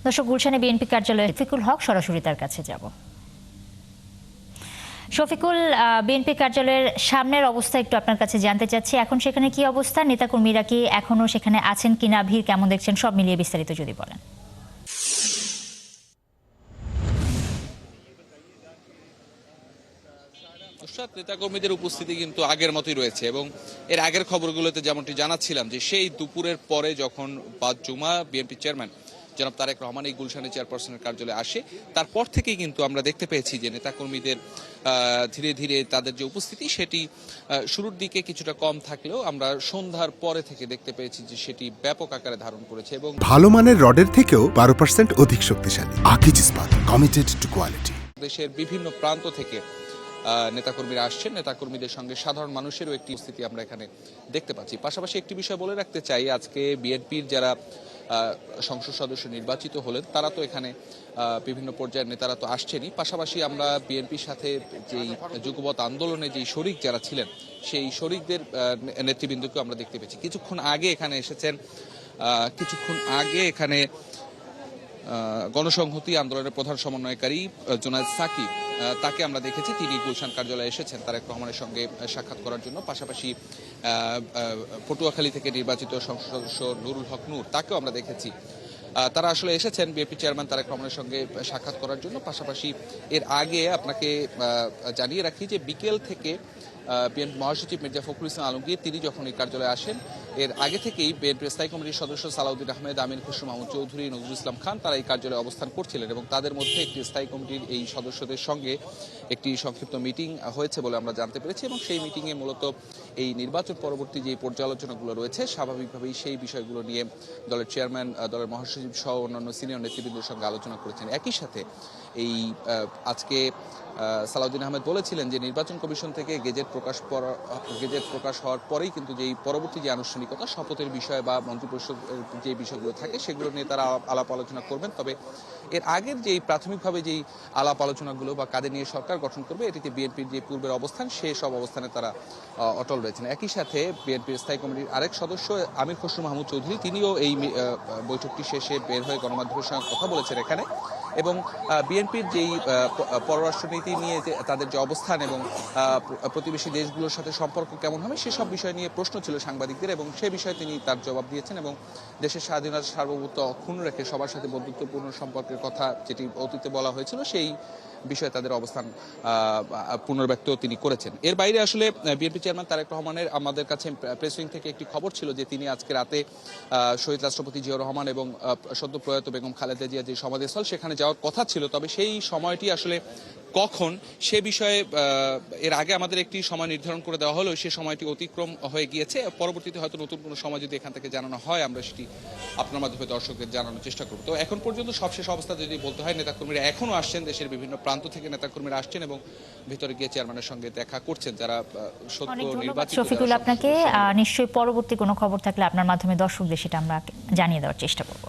দর্শক, গুলশানে বিএনপি কার্যালয়ে শফিকুল হক, সরাসরি তার কাছে যাব। শফিকুল, বিএনপি কার্যালয়ের সামনের অবস্থা একটু আপনার কাছে জানতে চাচ্ছি। এখন সেখানে কি অবস্থা? নেতাকর্মীরা কি এখনো সেখানে আছেন কিনা, ভিড় কেমন দেখছেন, সব মিলিয়ে বিস্তারিত যদি বলেন। নেতাকর্মীদের উপস্থিতি কিন্তু আগের মতোই রয়েছে এবং এর আগের খবরগুলোতে যেমনটি জানাচ্ছিলাম যে সেই দুপুরের পরে যখন বাদ জুমা বিএনপি চেয়ারম্যান জনাব তারেক রহমান এই গুলশানে চেয়ারপারসনের কার্যালয়ে আসে, তারপর থেকেই কিন্তু আমরা দেখতে পেয়েছি যে নেতাকর্মীদের ধীরে ধীরে তাদের যে উপস্থিতি সেটি শুরুর দিকে কিছুটা কম থাকলেও আমরা সন্ধ্যার পরে থেকে দেখতে পেয়েছি যে সেটি ব্যাপক আকারে ধারণ করেছে এবং ভালো মানের রডের থেকেও 12% অধিক শক্তিশালী। আকিজ ইস্পাত, কমিটেড টু কোয়ালিটি। দেশের বিভিন্ন প্রান্ত থেকে নেতাকর্মীরা আসছেন। নেতাকর্মীদের সঙ্গে সাধারণ মানুষেরও একটি উপস্থিতি আমরা এখানে দেখতে পাচ্ছি। পাশাপাশি একটি বিষয় বলে রাখতে চাই, আজকে বিএনপির যারা সংসদ সদস্য নির্বাচিত হলেন তারা তো এখানে বিভিন্ন পর্যায়ের নেতারা তো আসছেনই, পাশাপাশি আমরা বিএনপির সাথে যেই যুগপৎ আন্দোলনে যেই শরিক যারা ছিলেন সেই শরিকদের নেতৃবৃন্দকেও আমরা দেখতে পেয়েছি। কিছুক্ষণ আগে এখানে গণসংহতি আন্দোলনের প্রধান সমন্বয়কারী জোনায়েদ সাকিব, তাকে আমরা দেখেছি। তিনি গুলশান কার্যালয়ে এসেছেন তারেক রহমানের সঙ্গে সাক্ষাৎ করার জন্য। পাশাপাশি পটুয়াখালী থেকে নির্বাচিত সংসদ সদস্য নুরুল হক নূর, তাকেও আমরা দেখেছি। তারা আসলে এসেছেন বিএনপি চেয়ারম্যান তারেক রহমানের সঙ্গে সাক্ষাৎ করার জন্য। পাশাপাশি এর আগে আপনাকে জানিয়ে রাখি যে বিকেল থেকে বিএনপি মহাসচিব মির্জা ফখরুল ইসলাম আলমগীর তিনি যখন এই কার্যালয়ে আসেন, এর আগে থেকেই বিএনপির স্থায়ী কমিটির সদস্য সালাউদ্দিন আহমেদ, আমির খসরু মাহমুদ চৌধুরী, নজরুল ইসলাম খান তারা এই কার্যালয়ে অবস্থান করছিলেন এবং তাদের মধ্যে একটি স্থায়ী কমিটির এই সদস্যদের সঙ্গে একটি সংক্ষিপ্ত মিটিং হয়েছে বলে আমরা জানতে পেরেছি এবং সেই মিটিংয়ে মূলত এই নির্বাচন পরবর্তী যে পর্যালোচনাগুলো রয়েছে স্বাভাবিকভাবেই সেই বিষয়গুলো নিয়ে দলের চেয়ারম্যান, দলের মহাসচিব সহ অন্যান্য সিনিয়র নেতৃবৃন্দের সঙ্গে আলোচনা করেছেন। একই সাথে এই আজকে সালাউদ্দিন আহমেদ বলেছিলেন যে নির্বাচন কমিশন থেকে গেজেট প্রকাশ হওয়ার পরেই কিন্তু যেই পরবর্তী যে আনুষ্ঠানিকতা শপথের বিষয় বা মন্ত্রিপরিষদের যে বিষয়গুলো থাকে সেগুলো নিয়ে তারা আলাপ আলোচনা করবেন। তবে এর আগের যেই প্রাথমিকভাবে যেই আলাপ আলোচনাগুলো বা কাদের নিয়ে সরকার গঠন করবে এটিতে বিএনপির যে পূর্বের অবস্থান সেই সব অবস্থানে তারা অটল রয়েছেন। একই সাথে বিএনপির স্থায়ী কমিটির আরেক সদস্য আমির খসরু মাহমুদ চৌধুরী তিনিও এই বৈঠকটি শেষে বের হয়ে গণমাধ্যমের সঙ্গে কথা বলেছেন এখানে এবং বিএনপির যেই পররাষ্ট্রনীতি নিয়ে যে তাদের যে অবস্থান এবং প্রতিবেশী দেশগুলোর সাথে সম্পর্ক কেমন হবে সেসব বিষয় নিয়ে প্রশ্ন ছিল সাংবাদিকদের এবং সে বিষয়ে তিনি তার জবাব দিয়েছেন এবং দেশের স্বাধীনতা সার্বভৌমত্ব অক্ষুণ্ণ রেখে সবার সাথে বন্ধুত্বপূর্ণ সম্পর্কের কথা যেটি অতীতে বলা হয়েছিল সেই বিষয়ে তাদের অবস্থান পুনর্ব্যক্ত তিনি করেছেন। এর বাইরে আসলে বিএনপি চেয়ারম্যান তারেক রহমানের আমাদের কাছে প্রেস উইং থেকে একটি খবর ছিল যে তিনি আজকে রাতে শহীদ রাষ্ট্রপতি জিয়াউর রহমান এবং সদ্য প্রয়াত বেগম খালেদা জিয়া যে সমাধিস্থল সেখানে যাওয়ার কথা ছিল, তবে সেই সময়টি আসলে কখন সে বিষয়ে এর আগে আমাদের একটি সময় নির্ধারণ করে দেওয়া হলো, সে সময়টি অতিক্রম হয়ে গিয়েছে। পরবর্তীতে হয়তো নতুন কোনো সময় যদি এখান থেকে জানানো হয় আমরা সেটি আপনার মাধ্যমে দর্শকদের জানানোর চেষ্টা করব। তো এখন পর্যন্ত সবশেষ অবস্থা যদি বলতে হয়, নেতাকর্মীরা এখনও আসছেন, দেশের বিভিন্ন প্রান্ত থেকে নেতাকর্মীরা আসছেন এবং ভিতরে গিয়ে চেয়ারম্যানের সঙ্গে দেখা করছেন যারা সত্য নির্বাচিত। শফিকুল, আপনাকে নিশ্চয়ই পরবর্তী কোনো খবর থাকলে আপনার মাধ্যমে দর্শকদের সেটা আমরা জানিয়ে দেওয়ার চেষ্টা করব।